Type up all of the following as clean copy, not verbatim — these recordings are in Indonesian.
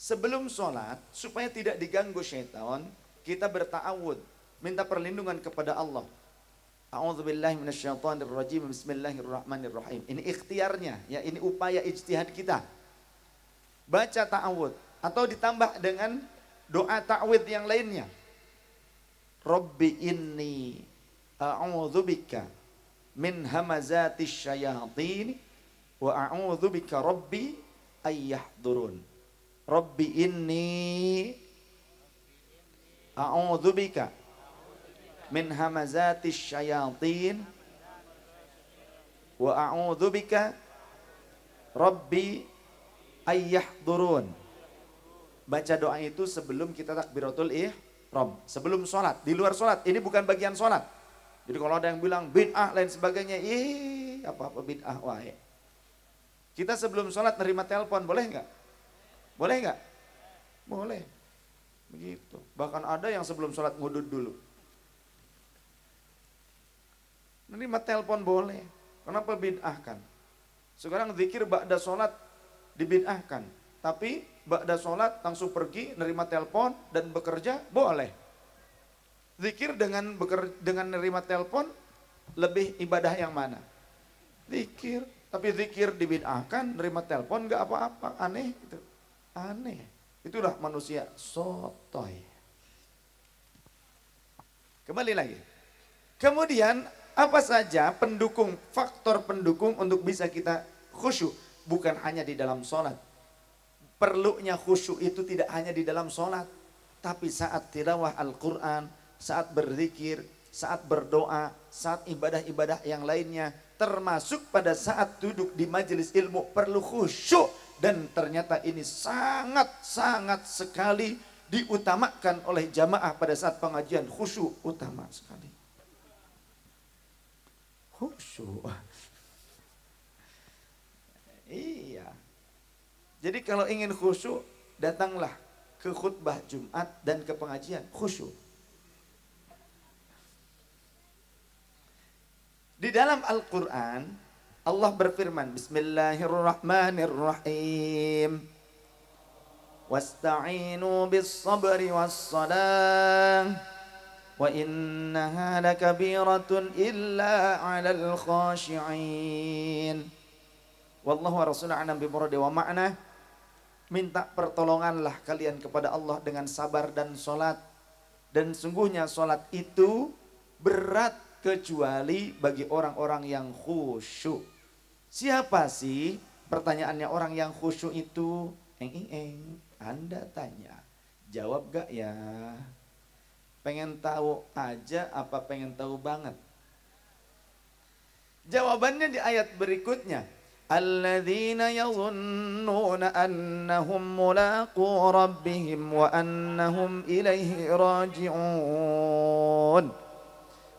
Sebelum sholat, supaya tidak diganggu syaitan, kita berta'awud, minta perlindungan kepada Allah. A'udzubillahi minasyaitonirrajim. Bismillahirrahmanirrahim. Ini ikhtiarnya, ya, ini upaya ijtihad kita. Baca ta'awud atau ditambah dengan doa ta'awud yang lainnya. Rabbi inni a'udzubika min hamazatis syayatin wa a'udzubika rabbi ayyahdurun. Rabbi inni a'udzubika min hamazatis syayatin wa a'udzubika rabbi ayyahdurun. Baca doa itu sebelum kita takbiratul ihram, sebelum sholat, di luar sholat. Ini bukan bagian sholat. Jadi kalau ada yang bilang bid'ah lain sebagainya, apa-apa bid'ah wae. Kita sebelum sholat nerima telepon, boleh nggak? Boleh nggak? Boleh. Begitu. Bahkan ada yang sebelum sholat ngudud dulu. Nerima telepon boleh. Kenapa bid'ahkan? Sekarang zikir ba'da sholat dibid'ahkan. Tapi ba'da sholat langsung pergi nerima telepon dan bekerja boleh. Zikir dengan nerima telepon lebih ibadah yang mana? Zikir. Tapi zikir dibid'ahkan, nerima telepon nggak apa-apa. Aneh gitu. Aneh. Itulah manusia sotoy. Kembali lagi. Kemudian apa saja pendukung, faktor pendukung untuk bisa kita khusyuk? Bukan hanya di dalam sholat. Perlunya khusyuk itu tidak hanya di dalam sholat. Tapi saat tilawah Al-Quran, saat berzikir, saat berdoa, saat ibadah-ibadah yang lainnya. Termasuk pada saat duduk di majelis ilmu perlu khusyuk. Dan ternyata ini sangat-sangat sekali diutamakan oleh jamaah pada saat pengajian. Khusyuk utama sekali. Khusyuk. Iya. Jadi kalau ingin khusyuk, datanglah ke khutbah Jumat dan ke pengajian. Khusyuk. Di dalam Al-Quran, Allah berfirman, Bismillahirrahmanirrahim. Wasta'inu bis-sabri was-salah. Wa innaha lakabiratun illa 'alal khashi'in. Wallahu wa rasuluhu a'lam bimuradi wa ma'na. Minta pertolonganlah kalian kepada Allah dengan sabar dan sholat. Dan sungguhnya sholat itu berat kecuali bagi orang-orang yang khusyuk. Siapa sih? Pertanyaannya orang yang khusyuk itu? Anda tanya. Jawab gak ya? Pengen tahu aja apa pengen tahu banget? Jawabannya di ayat berikutnya. Alladzina yadhunnuna annahum mulaqu rabbihim wa annahum ilaihi raji'un.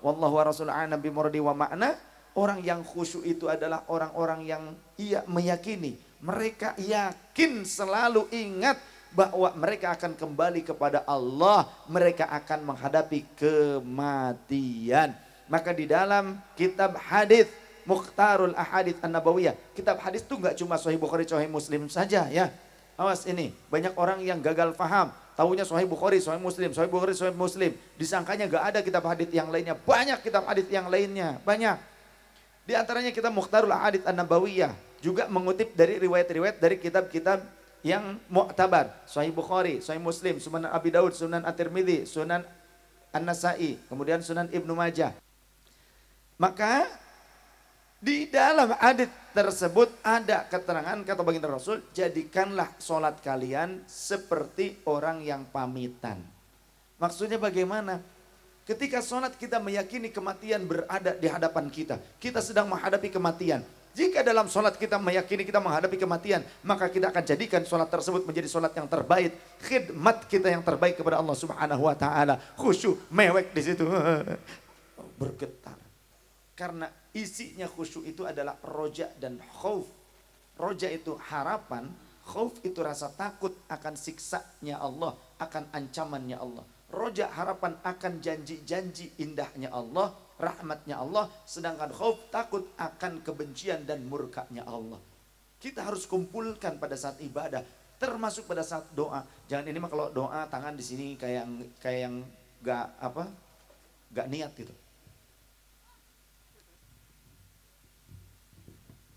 Wallahu wa rasul a'lam bimuradi wa ma'na. Orang yang khusyuk itu adalah orang-orang yang meyakini. Mereka yakin, selalu ingat bahwa mereka akan kembali kepada Allah. Mereka akan menghadapi kematian. Maka di dalam kitab hadis Mukhtarul Ahadits An-Nabawiyah, kitab hadis itu enggak cuma Sahih Bukhari, Sahih Muslim saja ya. Awas ini, banyak orang yang gagal paham. Taunya Sahih Bukhari, Sahih Muslim, Sahih Bukhari, Sahih Muslim. Disangkanya enggak ada kitab hadis yang lainnya. Banyak kitab hadis yang lainnya, banyak. Di antaranya kitab Mukhtarul Ahadits An-Nabawiyah juga mengutip dari riwayat-riwayat dari kitab-kitab yang mu'tabar. Sahih Bukhari, Sahih Muslim, Sunan Abi Daud, Sunan At-Tirmidzi, Sunan An-Nasai, kemudian Sunan Ibnu Majah. Maka di dalam hadits tersebut ada keterangan kata baginda Rasul, jadikanlah sholat kalian seperti orang yang pamitan. Maksudnya bagaimana? Ketika sholat kita meyakini kematian berada di hadapan kita. Kita sedang menghadapi kematian. Jika dalam sholat kita meyakini kita menghadapi kematian, maka kita akan jadikan sholat tersebut menjadi sholat yang terbaik. Khidmat kita yang terbaik kepada Allah Subhanahu wa ta'ala. Khusyuk, mewek di situ. Bergetar. Karena isinya khusyuk itu adalah roja dan khauf. Roja itu harapan, khauf itu rasa takut akan siksanya Allah, akan ancamannya Allah. Roja harapan akan janji-janji indahnya Allah, rahmatnya Allah. Sedangkan khauf takut akan kebencian dan murkanya Allah. Kita harus kumpulkan pada saat ibadah. termasuk pada saat doa. Jangan ini mah kalau doa tangan di sini kayak yang gak niat gitu.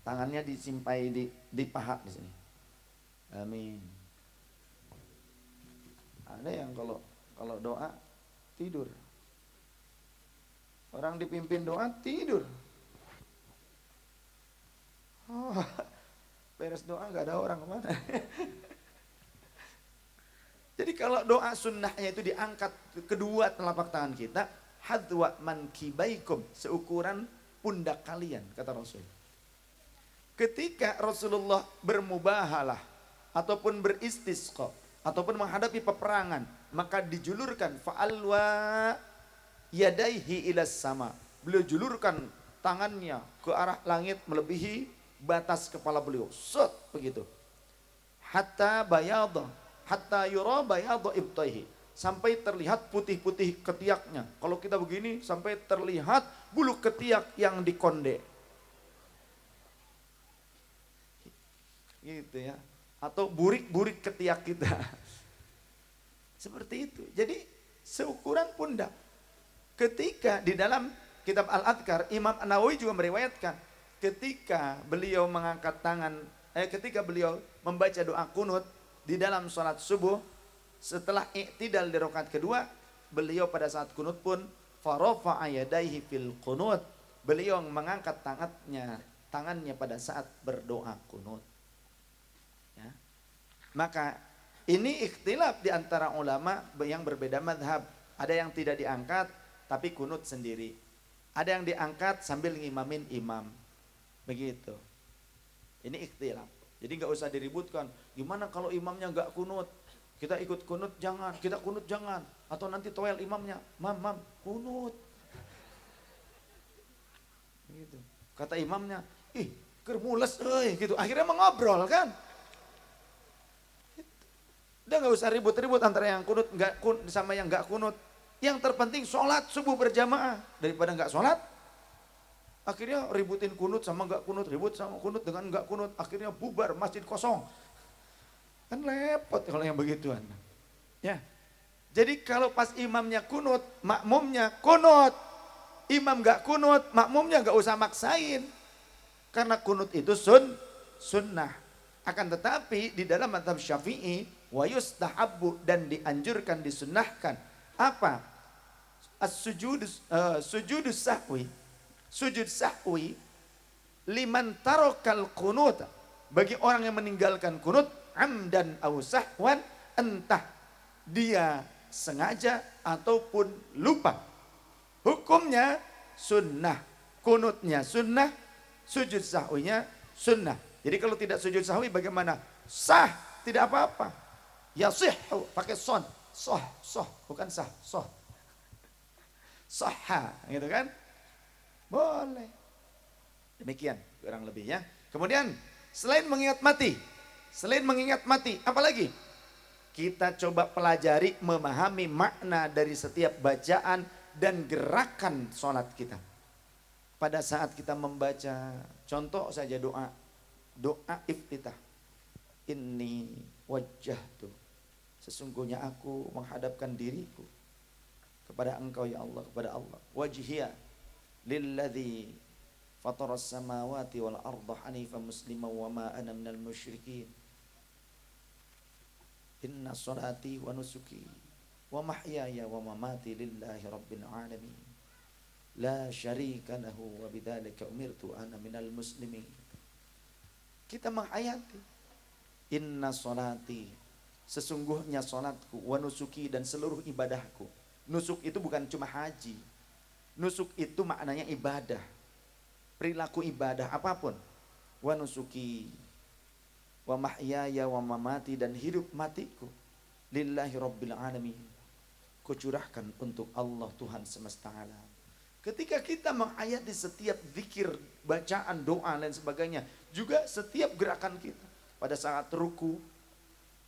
Tangannya disimpai di paha di sini. Amin. Ada yang kalau doa tidur. Orang dipimpin doa tidur. Oh, beres doa gak ada orang kemana. Jadi kalau doa sunnahnya itu diangkat kedua telapak tangan kita, hadwa mankibaikum, seukuran pundak kalian, kata Rasul. Ketika Rasulullah bermubahalah ataupun beristisqa ataupun menghadapi peperangan, maka dijulurkan fa'alwa yadaihi ilas sama. Beliau julurkan tangannya ke arah langit melebihi batas kepala beliau. Set begitu. Hatta yura bayadha ibtaihi, sampai terlihat putih-putih ketiaknya. Kalau kita begini sampai terlihat bulu ketiak yang dikonde. Gitu ya. Atau burik-burik ketiak kita. Seperti itu. Jadi seukuran pundak. Ketika di dalam kitab Al-Adhkar, Imam An-Nawawi juga meriwayatkan ketika beliau mengangkat tangan, ketika beliau membaca doa kunut di dalam sholat subuh, setelah i'tidal di rakaat kedua, beliau pada saat kunut pun farafa'a yadaihi fil kunut, beliau mengangkat tangannya pada saat berdoa kunut. Ya. Maka ini ikhtilaf di antara ulama yang berbeda madhab. Ada yang tidak diangkat tapi kunut sendiri. Ada yang diangkat sambil ngimamin imam. Begitu. Ini ikhtilaf. Jadi nggak usah diributkan. Gimana kalau imamnya nggak kunut? Kita ikut kunut jangan, kita kunut jangan. Atau nanti toel imamnya, mam kunut. Gitu. Kata imamnya, ih kermules, gitu. Akhirnya mengobrol kan. Udah nggak usah ribut-ribut antara yang kunut sama yang nggak kunut. Yang terpenting sholat subuh berjamaah daripada nggak sholat. Akhirnya ributin kunut sama nggak kunut, ribut sama kunut dengan nggak kunut, akhirnya bubar masjid kosong. Kan repot kalau yang begituan. Ya. Jadi kalau pas imamnya kunut, makmumnya kunut. Imam nggak kunut, makmumnya nggak usah maksain. Karena kunut itu sunnah. Akan tetapi di dalam mazhab Syafi'i wa yustahabbu, dan dianjurkan, disunnahkan apa? Sujudus sahwi. Sujud sahwi liman tarokal kunut, bagi orang yang meninggalkan kunut amdan au sahwan, entah dia sengaja ataupun lupa. Hukumnya sunnah, kunutnya sunnah, sujud sahwinya sunnah. Jadi kalau tidak sujud sahwi bagaimana? Sah, tidak apa-apa. Yasihhu pakai soh, bukan sah, soh. Sahha, gitu kan? Boleh. Demikian kurang lebih ya. Kemudian selain mengingat mati, apalagi? Kita coba pelajari, memahami makna dari setiap bacaan dan gerakan sholat kita. Pada saat kita membaca, contoh saja doa iftitah. Inni wajjahtu, sesungguhnya aku menghadapkan diriku kepada Engkau ya Allah, kepada Allah. Wajhiya lilladzi fataras samawati wal arda hanifan musliman wa ma ana minal musyrikin. Inna salati wa nusuki wa mahyaya wa mamati lillahi rabbil alamin. La syarika lahu wa bidzalika umirtu ana minal muslimin. Kita menghayati inna salati, sesungguhnya salatku, wa nusuki, dan seluruh ibadahku. Nusuk itu bukan cuma haji. Nusuk itu maknanya ibadah, perilaku ibadah apapun. Wa nusuki wa mahyaya wa mamati, dan hidup matiku lillahi rabbil alamin, kucurahkan untuk Allah Tuhan semesta alam. Ketika kita menghayati setiap zikir, bacaan, doa dan sebagainya, juga setiap gerakan kita. Pada saat ruku,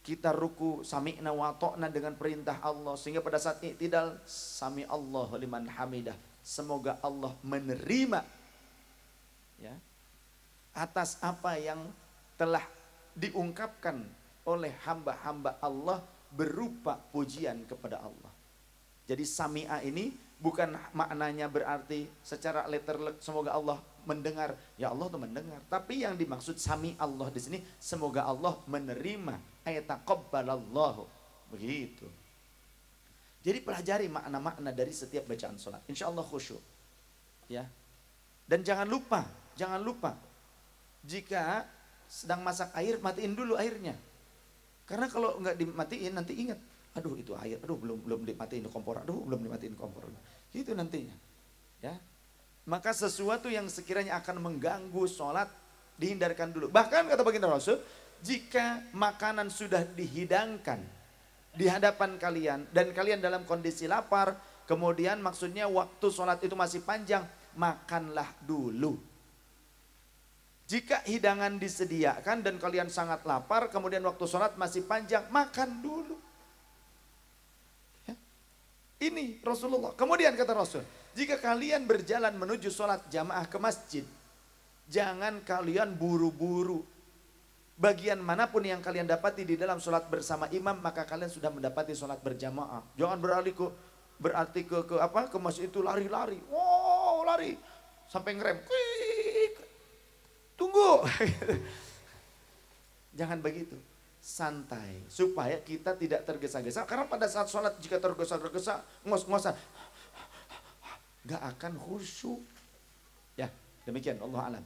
kita ruku sami'na wa ta'na dengan perintah Allah, sehingga pada saat i'tidal sami Allahu liman hamidah, semoga Allah menerima ya atas apa yang telah diungkapkan oleh hamba-hamba Allah berupa pujian kepada Allah. Jadi sami'a ini bukan maknanya berarti secara letterlek semoga Allah mendengar. Ya Allah tuh mendengar. Tapi yang dimaksud sami Allah di sini semoga Allah menerima. Ayataqabbalallahu. Begitu. Jadi pelajari makna-makna dari setiap bacaan sholat. Insya Allah khusyuk. Ya. Dan jangan lupa jika sedang masak air matiin dulu airnya. Karena kalau nggak dimatiin nanti ingat, aduh itu air, aduh belum dimatiin kompor, aduh belum dimatiin kompor. Itu nantinya. Ya. Maka sesuatu yang sekiranya akan mengganggu sholat dihindarkan dulu. Bahkan kata baginda Rasul, jika makanan sudah dihidangkan di hadapan kalian dan kalian dalam kondisi lapar, kemudian maksudnya waktu sholat itu masih panjang, makanlah dulu. Jika hidangan disediakan dan kalian sangat lapar, kemudian waktu sholat masih panjang, makan dulu. Ya. Ini Rasulullah. Kemudian kata Rasul, jika kalian berjalan menuju sholat jamaah ke masjid, jangan kalian buru-buru. Bagian manapun yang kalian dapati di dalam sholat bersama imam, maka kalian sudah mendapati sholat berjamaah. Jangan berarti ke masjid itu lari-lari. Wow, lari sampai ngerem. Tunggu. Jangan begitu. Santai. Supaya kita tidak tergesa-gesa. Karena pada saat sholat jika tergesa-gesa, ngos-ngosan, gak akan khusyuk. Ya, demikian. Allah alam.